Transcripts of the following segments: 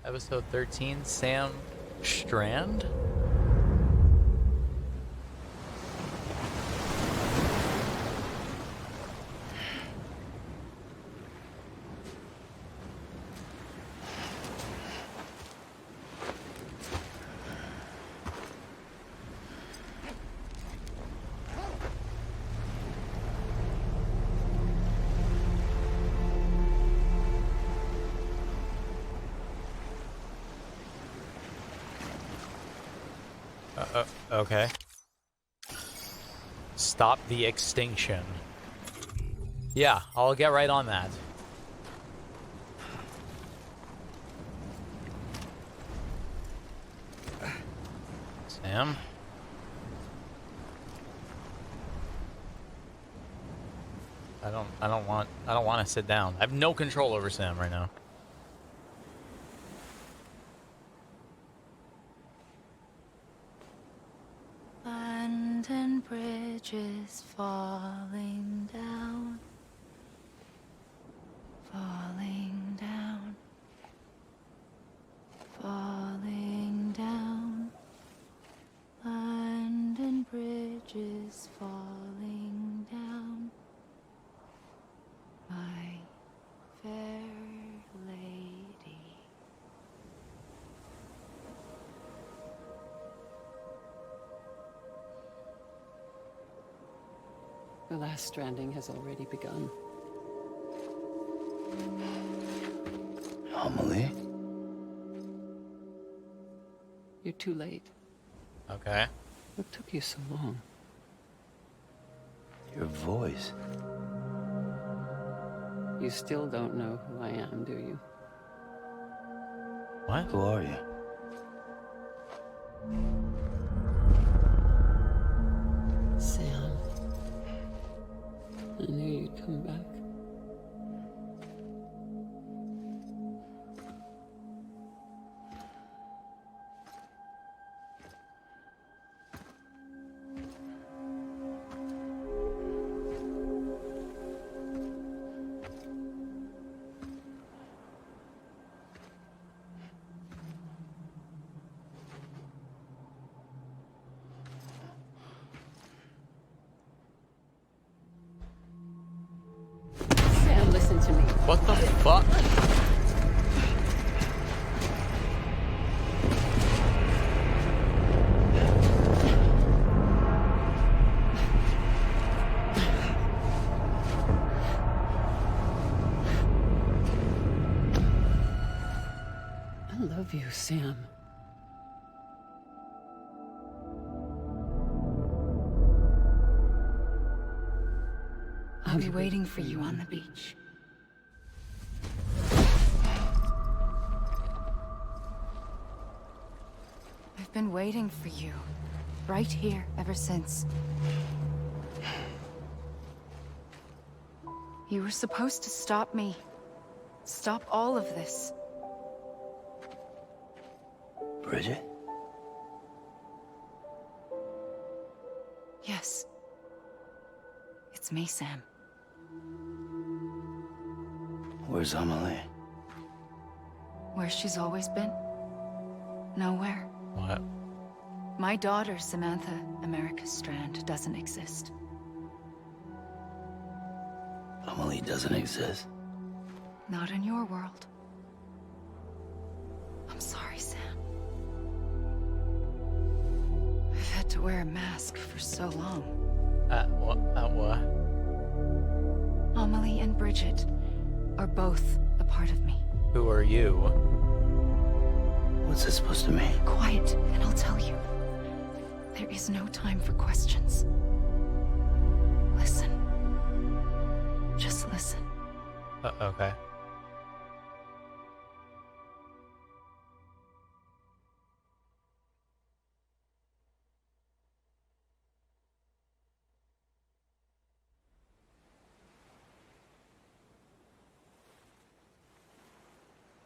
Episode 13, Sam Strand? Okay. Stop the extinction. Yeah, I'll get right on that. Sam? I don't want to sit down. I have no control over Sam right now. London Bridge is falling down, falling down, falling down. London Bridge is falling down, my fair lady. The last stranding has already begun. Amelie? You're too late. Okay. What took you so long? Your voice. You still don't know who I am, do you? What? Who are you? Sam. I knew you'd come back. Sam, listen to me. What the fuck? I love you, Sam. I'll be waiting for you on the beach. I've been waiting for you, right here, ever since. You were supposed to stop me. Stop all of this. Bridget? Yes. It's me, Sam. Where's Amelie? Where she's always been. Nowhere. What? My daughter, Samantha America Strand, doesn't exist. Amelie doesn't exist. Not in your world. I'm sorry, Sam. I've had to wear a mask for so long. What? What? Amelie and Bridget are both a part of me. Who are you? What's this supposed to mean? Quiet, and I'll tell you. There is no time for questions. Listen. Just listen. Okay.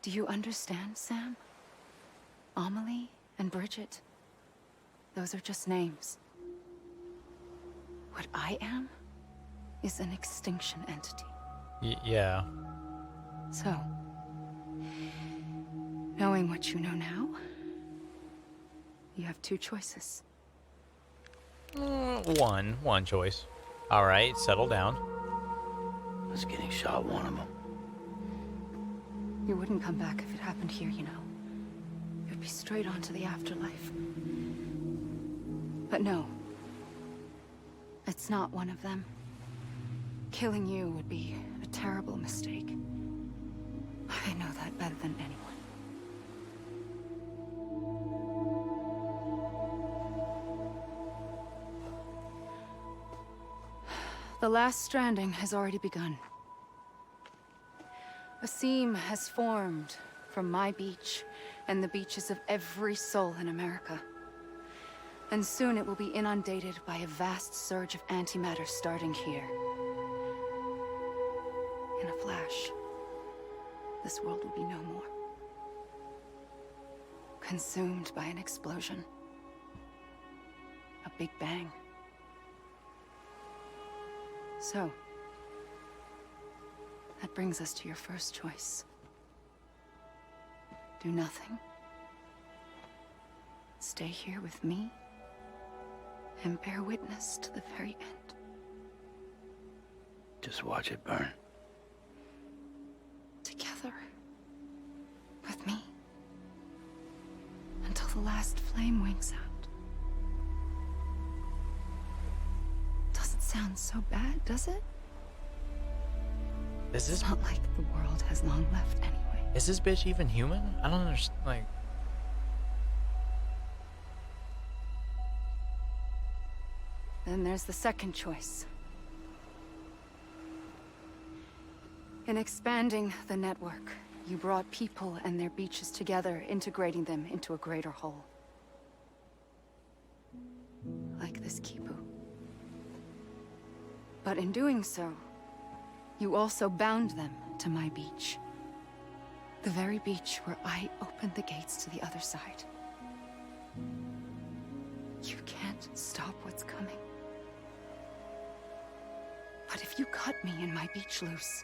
Do you understand, Sam? Amelie and Bridget, those are just names. What I am is an extinction entity. Yeah. So, Knowing what you know now, you have two choices. One choice. All right, settle down. Was getting shot one of them? You wouldn't come back if it happened here, you know. You'd be straight on to the afterlife. But no. It's not one of them. Killing you would be a terrible mistake. I know that better than anyone. The last stranding has already begun. A seam has formed from my beach and the beaches of every soul in America. And soon it will be inundated by a vast surge of antimatter starting here. In a flash, this world will be no more. Consumed by an explosion. A big bang. So, that brings us to your first choice. Do nothing. Stay here with me and bear witness to the very end. Just watch it burn. Together. With me. Until the last flame winks out. Doesn't sound so bad, does it? Is this It's not like the world has long left anyway. is this bitch even human? I don't understand. Like, Then there's the second choice. In expanding the network, you brought people and their beaches together, integrating them into a greater whole. Like this Kipu. But in doing so, you also bound them to my beach. The very beach where I opened the gates to the other side. You can't stop what's coming. But if you cut me and my beach loose,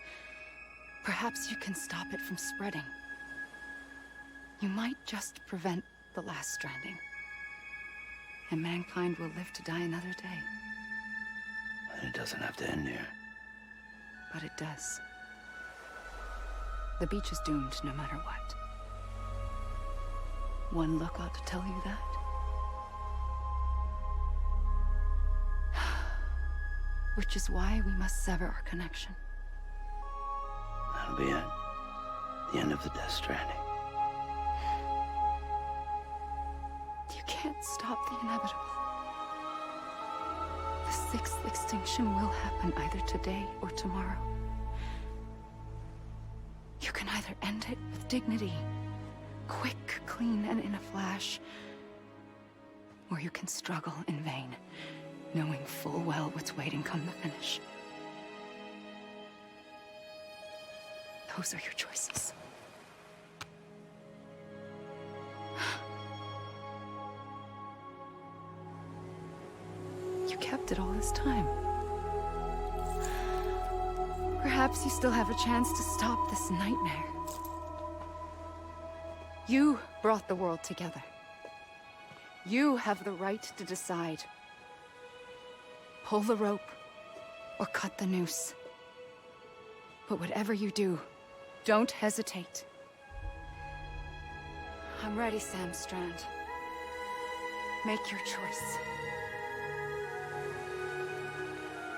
perhaps you can stop it from spreading. You might just prevent the last stranding. And mankind will live to die another day. And it doesn't have to end here. But it does. The beach is doomed no matter what. One look ought to tell you that. Which is why we must sever our connection. That'll be it. The end of the Death Stranding. You can't stop the inevitable. The sixth extinction will happen either today or tomorrow. You can either end it with dignity, quick, clean, and in a flash, or you can struggle in vain, knowing full well what's waiting come the finish. Those are your choices. You kept it all this time. Perhaps you still have a chance to stop this nightmare. You brought the world together. You have the right to decide. Pull the rope or cut the noose. But whatever you do, don't hesitate. I'm ready, Sam Strand. Make your choice.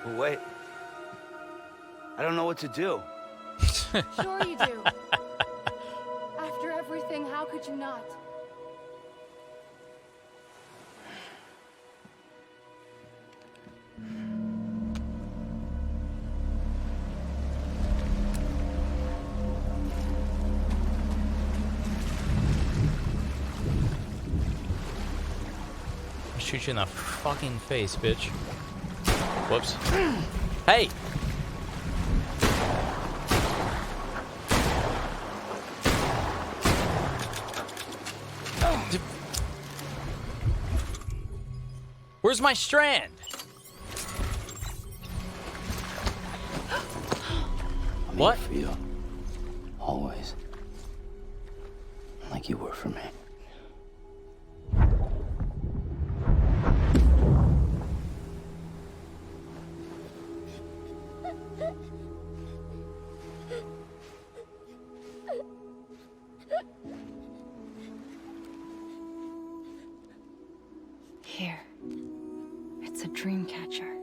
But wait. I don't know what to do. Sure you do. After everything, how could you not? I'll shoot you in the fucking face, bitch. Whoops. Hey! Where's my strand? I'm What? here for you. Always. like you were for me. Here. It's a dream catcher.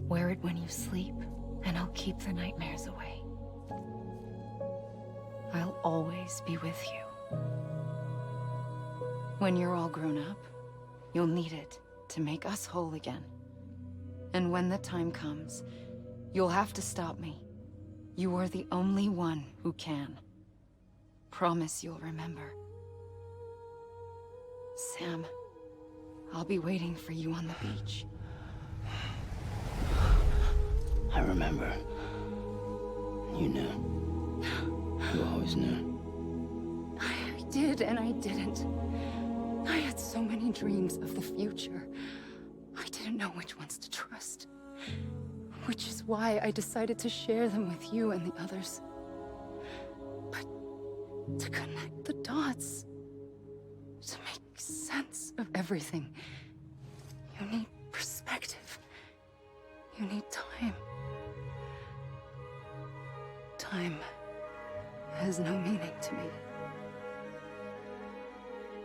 Wear it when you sleep, and I'll keep the nightmares away. I'll always be with you. When you're all grown up, you'll need it to make us whole again. And when the time comes, you'll have to stop me. You are the only one who can. Promise you'll remember. Sam, I'll be waiting for you on the beach. I remember. You knew. You always knew. I did and I didn't. I had so many dreams of the future. I didn't know which ones to trust. Which is why I decided to share them with you and the others. But to connect the dots, to make sense of everything, you need perspective. You need time. Time has no meaning to me.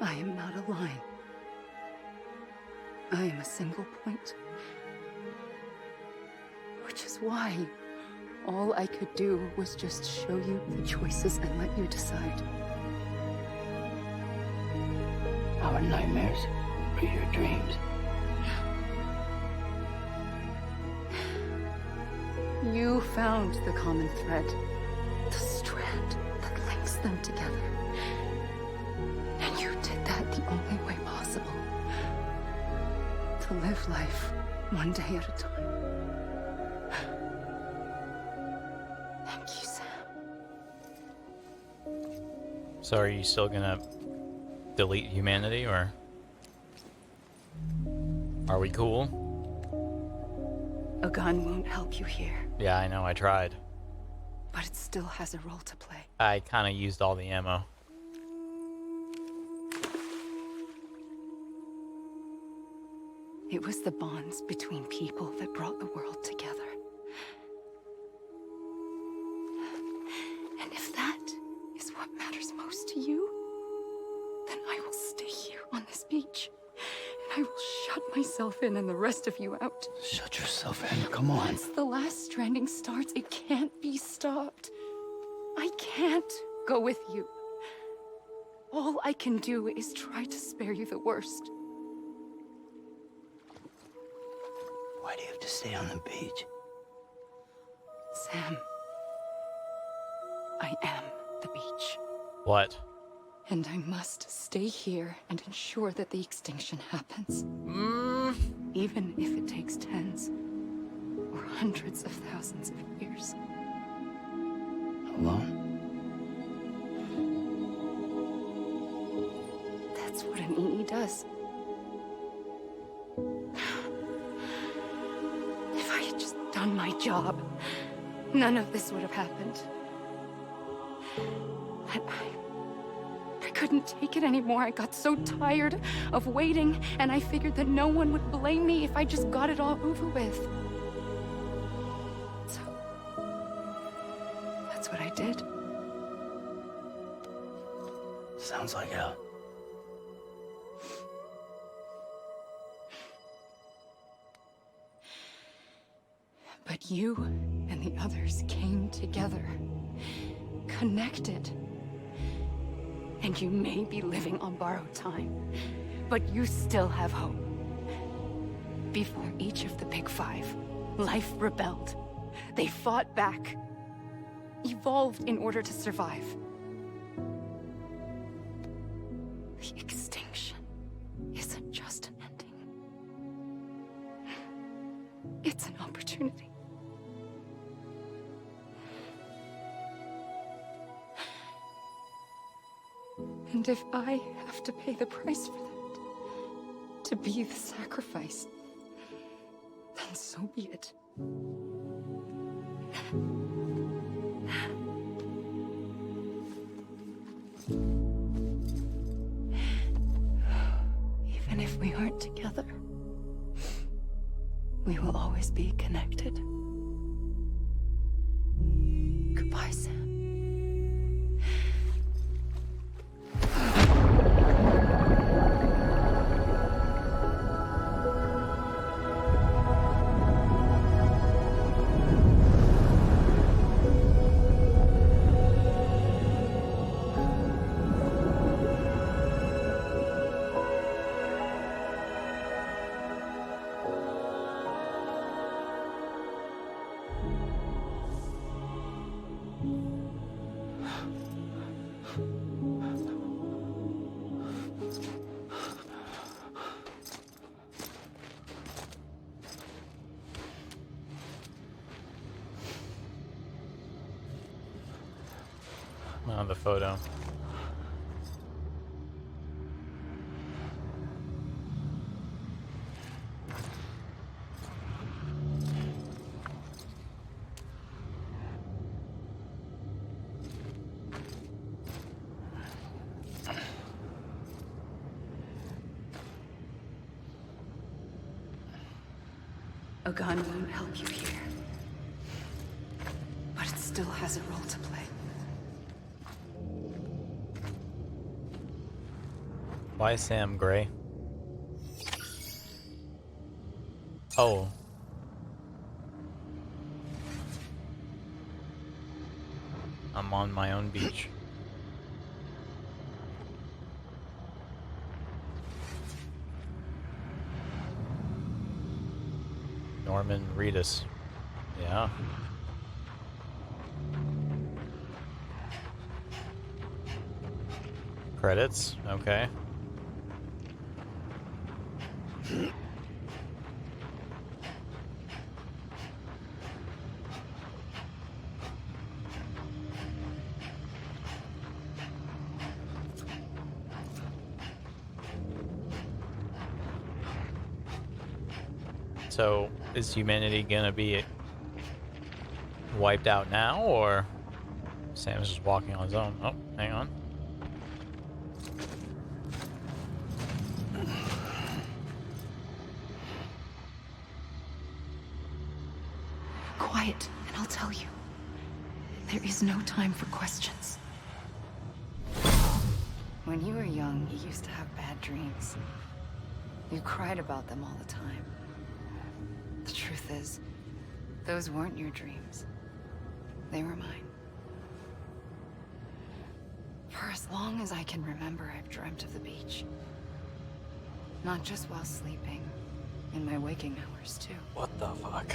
I am not a line. I am a single point. Which is why all I could do was just show you the choices and let you decide. Our nightmares are your dreams. You found the common thread, the strand that links them together. And you did that the only way possible. To live life one day at a time. Thank you, Sam. So are you still gonna delete humanity, or are we cool? A gun won't help you here, Yeah, I know, I tried. but it still has a role to play. I kind of used all the ammo. It was the bonds between people that brought the world together. And if that is what matters most to you, then I will stay here on this beach. And I will shut myself in and the rest of you out. Shut yourself in, come on. Once the last stranding starts, it can't be stopped. I can't go with you. All I can do is try to spare you the worst. Why do you have to stay on the beach? Sam, I am the beach. What? And I must stay here and ensure that the extinction happens. Even if it takes tens or hundreds of thousands of years. Alone? That's what an EE does. If I had just done my job, none of this would have happened. But I couldn't take it anymore. I got so tired of waiting, and I figured that no one would blame me if I just got it all over with. So, that's what I did. Sounds like hell. But you and the others came together, connected. And you may be living on borrowed time, but you still have hope. Before each of the Big Five, life rebelled. They fought back, evolved in order to survive. The extinction isn't just an ending. It's an opportunity. And if I have to pay the price for that, to be the sacrifice, then so be it. We will always be connected. Goodbye, Sam. On the photo. A gun won't help you here. But it still has a role to play. Why Sam Gray? Oh. I'm on my own beach. Norman Reedus. Yeah. Credits, okay. So, is humanity gonna be wiped out now, or Sam's just walking on his own? Oh, hang on. Quiet, and I'll tell you. There is no time for questions. When you were young, you used to have bad dreams. You cried about them all the time. The truth is, those weren't your dreams. They were mine. For as long as I can remember, I've dreamt of the beach. Not just while sleeping, in my waking hours too. What the fuck?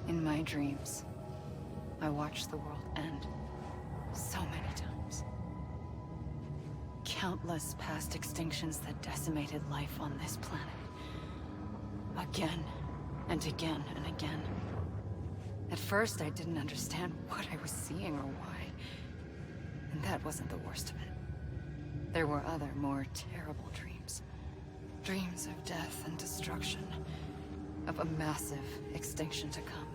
In my dreams, I watched the world end so many times. Countless past extinctions that decimated life on this planet. Again and again and again. At first, I didn't understand what I was seeing or why. And that wasn't the worst of it. There were other, more terrible dreams. Dreams of death and destruction. Of a massive extinction to come.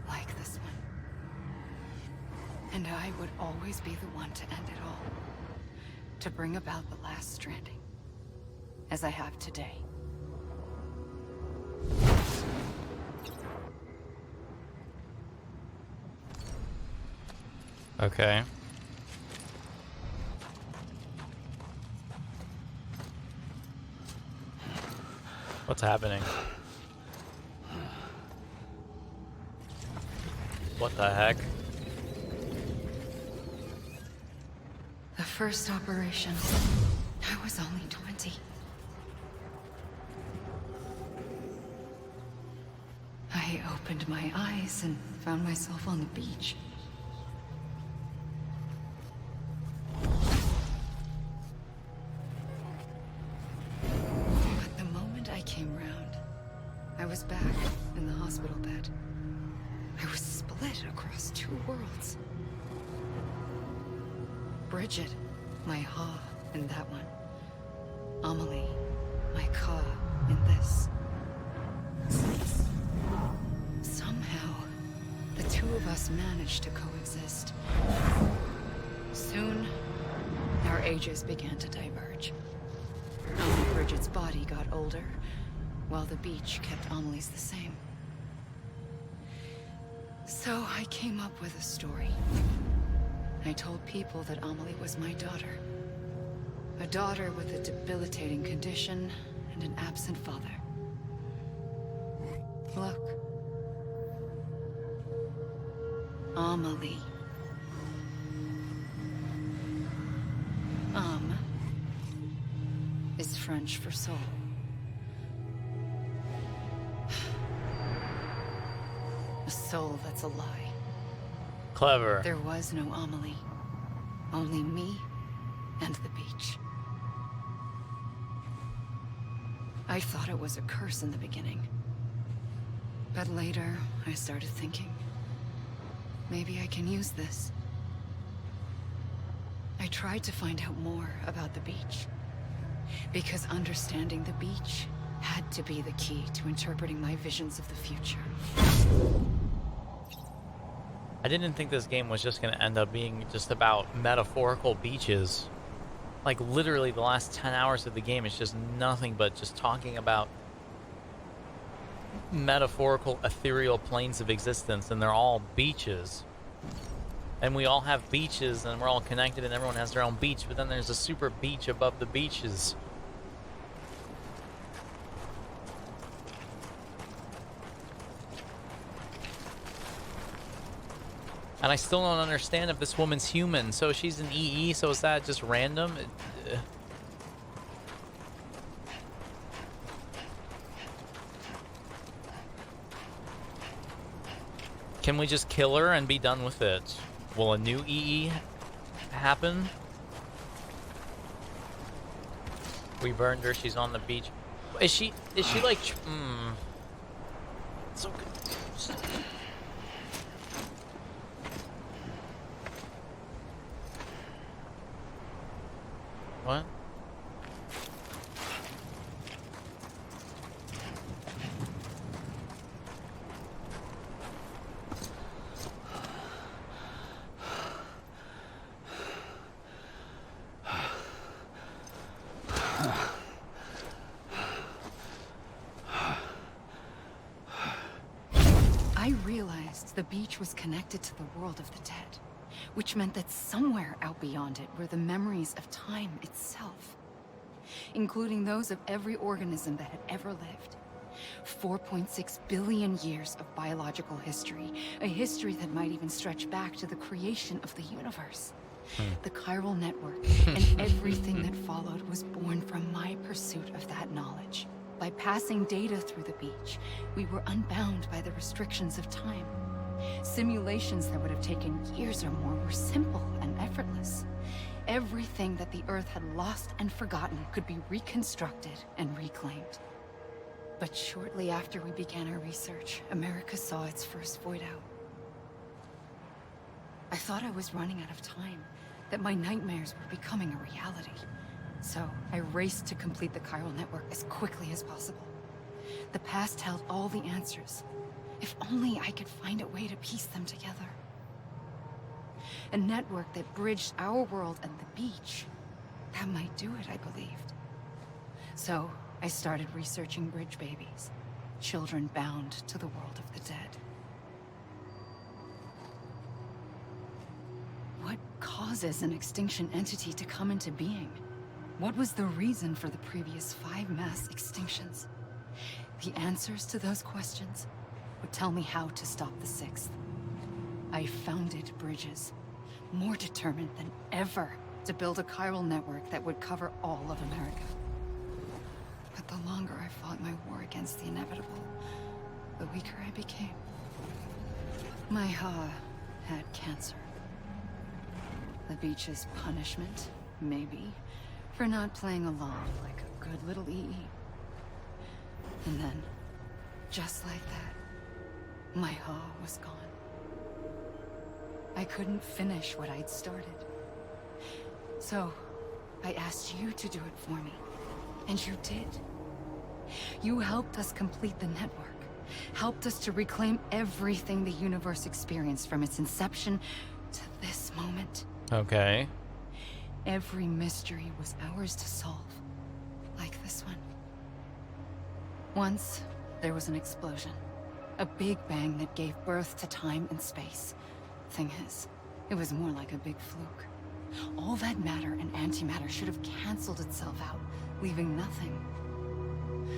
Like this one. And I would always be the one to end it all. To bring about the last stranding. As I have today. Okay. What's happening? What the heck? The first operation, I was only 20. I opened my eyes and found myself on the beach. But the moment I came round, I was back in the hospital bed. I was split across two worlds. Bridget, my Ha in that one. Amelie, my Ka in this. Somehow, the two of us managed to coexist. Soon, our ages began to diverge. Bridget's body got older, while the beach kept Amelie's the same. So I came up with a story. I told people that Amelie was my daughter. A daughter with a debilitating condition and an absent father. Look. Amelie. Is French for soul. A soul that's a lie. Clever. There was no Amelie. Only me and the beach. I thought it was a curse in the beginning. But later, I started thinking, maybe I can use this. I tried to find out more about the beach. Because understanding the beach had to be the key to interpreting my visions of the future. I didn't think this game was just going to end up being just about metaphorical beaches. Like, literally the last 10 hours of the game is just nothing but just talking about metaphorical, ethereal planes of existence, and they're all beaches. And we all have beaches, and we're all connected, and everyone has their own beach, but then there's a super beach above the beaches. And I still don't understand if this woman's human. So she's an EE, so is that just random? Can we just kill her and be done with it? Will a new EE happen? We burned her, she's on the beach. Is she like... So good. What? I realized the beach was connected to the world of the dead, which meant that somewhere out beyond it were the memories of time itself, including those of every organism that had ever lived. 4.6 billion years of biological history, a history that might even stretch back to the creation of the universe. The chiral network and everything that followed was born from my pursuit of that knowledge. By passing data through the beach, we were unbound by the restrictions of time. Simulations that would have taken years or more were simple and effortless. Everything that the Earth had lost and forgotten could be reconstructed and reclaimed. But shortly after we began our research, America saw its first void out. I thought I was running out of time, that my nightmares were becoming a reality. So I raced to complete the chiral network as quickly as possible. The past held all the answers. If only I could find a way to piece them together. A network that bridged our world and the beach. That might do it, I believed. So I started researching bridge babies, children bound to the world of the dead. What causes an extinction entity to come into being? What was the reason for the previous 5 mass extinctions? The answers to those questions would tell me how to stop the 6th. I founded bridges, more determined than ever to build a chiral network that would cover all of America. But the longer I fought my war against the inevitable, the weaker I became. My Ha had cancer. The beach's punishment, maybe, for not playing along like a good little EE. And then, just like that, my Ha was gone. I couldn't finish what I'd started. So, I asked you to do it for me. And you did. You helped us complete the network. Helped us to reclaim everything the universe experienced from its inception to this moment. Okay. Every mystery was ours to solve. Like this one. Once, there was an explosion. A big bang that gave birth to time and space. Thing is, it was more like a big fluke. All that matter and antimatter should have canceled itself out, leaving nothing.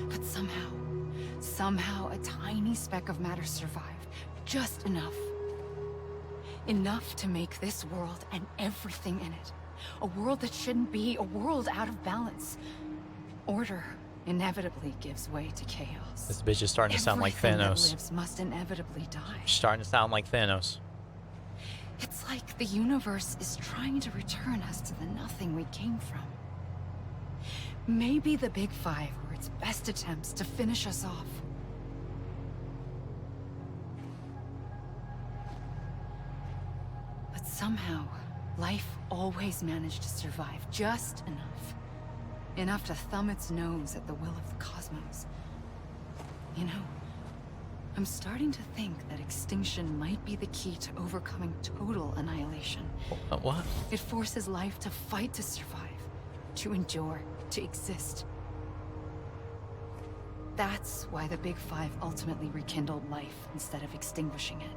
But somehow a tiny speck of matter survived. Just enough. Enough to make this world and everything in it. A world that shouldn't be, a world out of balance. Order inevitably gives way to chaos. This bitch is starting to sound like Everything that Thanos. lives must inevitably die. She's starting to sound like Thanos. It's like the universe is trying to return us to the nothing we came from. Maybe the Big Five were its best attempts to finish us off. But somehow, life always managed to survive just enough. Enough to thumb its nose at the will of the cosmos. You know, I'm starting to think that extinction might be the key to overcoming total annihilation. What? It forces life to fight to survive, to endure, to exist. That's why the Big Five ultimately rekindled life instead of extinguishing it.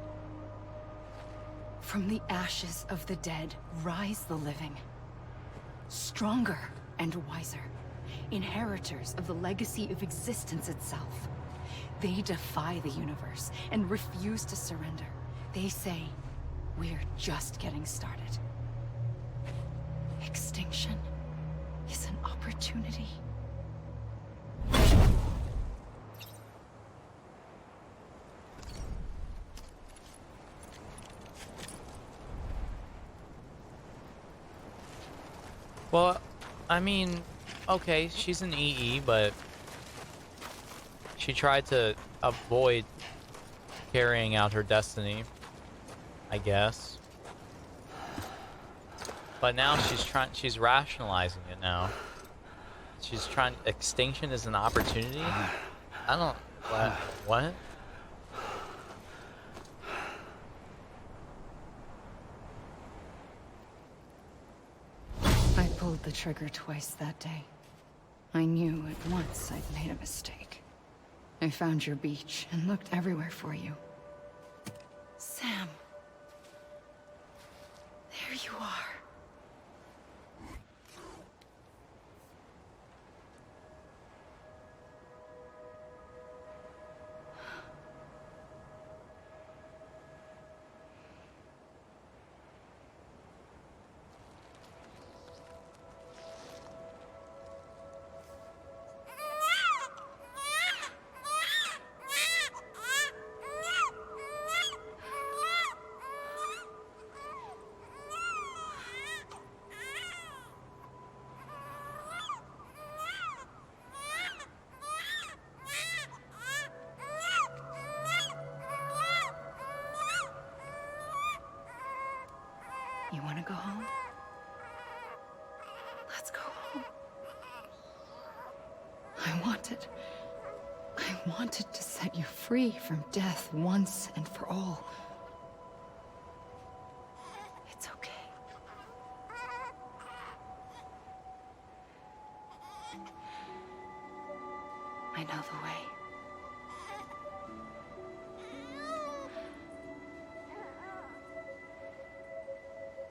From the ashes of the dead rise the living. Stronger and wiser. Inheritors of the legacy of existence itself. They defy the universe and refuse to surrender. They say, we're just getting started. Extinction is an opportunity. Well, I mean, okay, she's an EE, but she tried to avoid carrying out her destiny, I guess. But now she's rationalizing it now. She's trying, extinction is an opportunity? I don't, what? I pulled the trigger twice that day. I knew at once I'd made a mistake. I found your beach and looked everywhere for you. Sam. There you are. You want to go home? Let's go home. I wanted to set you free from death once and for all. It's okay. I know the way.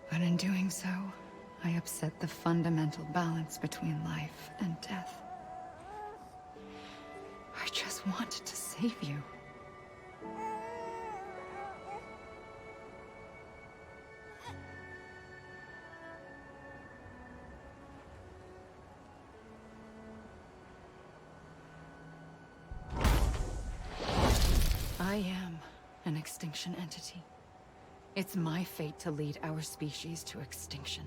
But in doing so, I upset the fundamental balance between life and death. I just wanted to save you. I am an extinction entity. It's my fate to lead our species to extinction.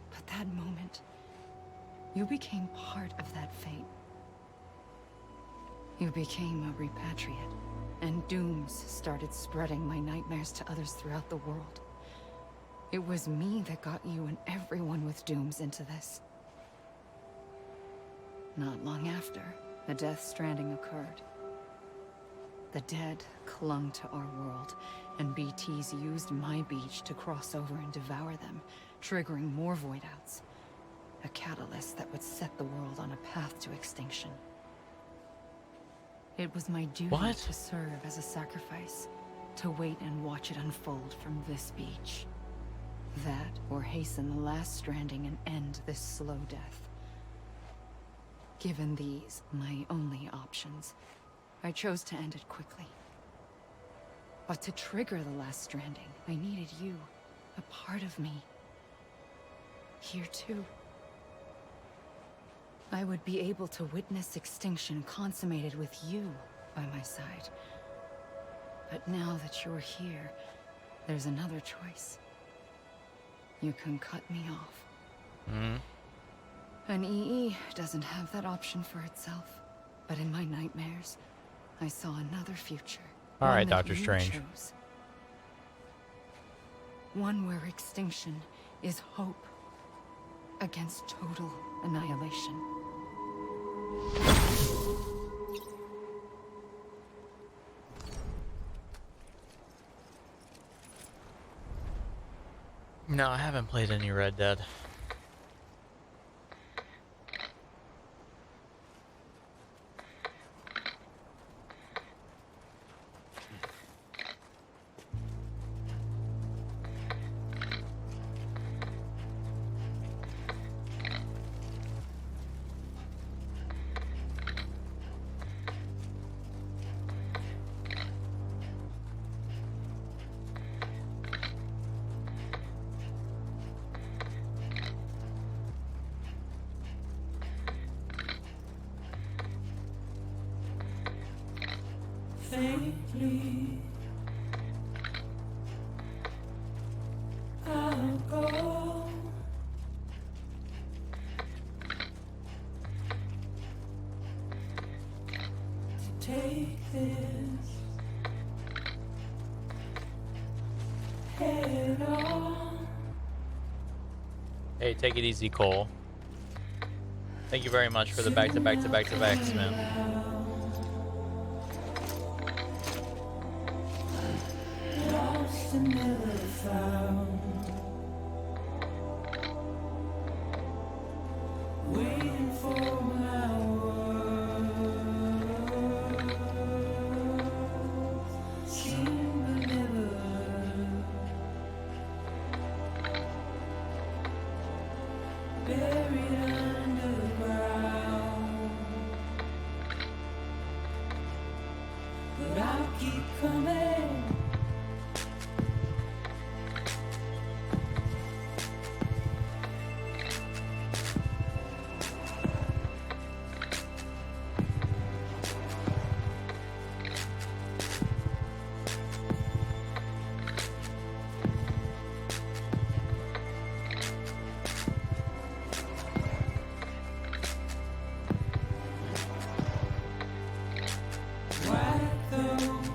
But that moment, you became part of that fate. You became a repatriate, and dooms started spreading my nightmares to others throughout the world. It was me that got you and everyone with dooms into this. Not long after, the Death Stranding occurred. The dead clung to our world, and BTs used my beach to cross over and devour them, triggering more void-outs. A catalyst that would set the world on a path to extinction. It was my duty What? to serve as a sacrifice, to wait and watch it unfold from this beach. That, or hasten the last stranding and end this slow death. Given these, my only options, I chose to end it quickly. But to trigger the last stranding, I needed you, a part of me. Here too. I would be able to witness extinction consummated with you by my side. But now that you're here, there's another choice. You can cut me off. Hmm. An EE doesn't have that option for itself. But in my nightmares, I saw another future. All right, One that Doctor you Strange. chose. One where extinction is hope against total annihilation. No, I haven't played any Red Dead. Faintly, I'll go. To take this head on. Hey, take it easy, Cole. Thank you very much for the back-to-back-to-back-to-backs, man. Lost and never found. Waiting for my words. Seem to never. Buried underground. But I'll keep coming. Like those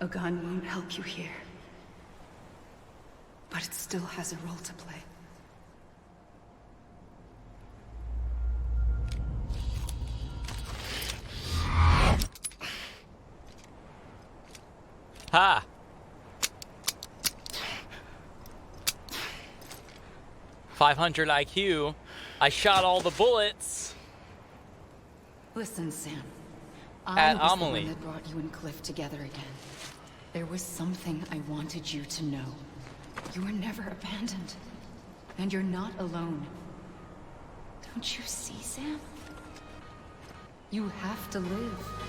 A gun won't help you here. But it still has a role to play. Ha! .500 IQ. I shot all the bullets. Listen, Sam. At I was the Amelie. one that brought you and Cliff together again. There was something I wanted you to know. You were never abandoned. And you're not alone. Don't you see, Sam? You have to live.